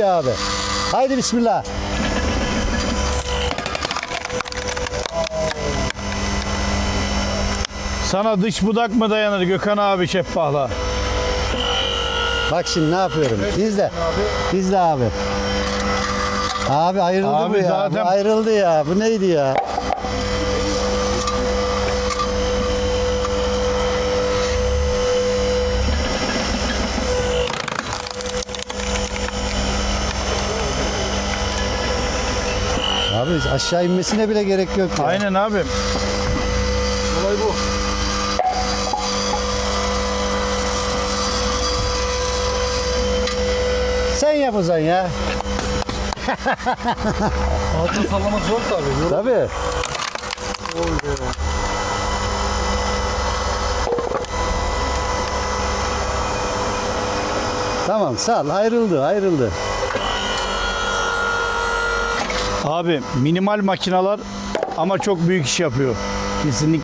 abi. Haydi bismillah. Sana dış budak mı dayanır Gökhan abi şeffahla? Bak şimdi ne yapıyorum. İzle. İzle abi. Abi ayrıldı Abi bu ya. zaten- Bu ayrıldı ya. Bu neydi ya? Abi aşağı inmesine bile gerek yok ya. Aynen abi. Olay bu. Sen yap o zaman ya. Altını sallamak zor tabii. Tabii. Tamam sal, ayrıldı ayrıldı. Abi minimal makineler ama çok büyük iş yapıyor. Kesinlikle.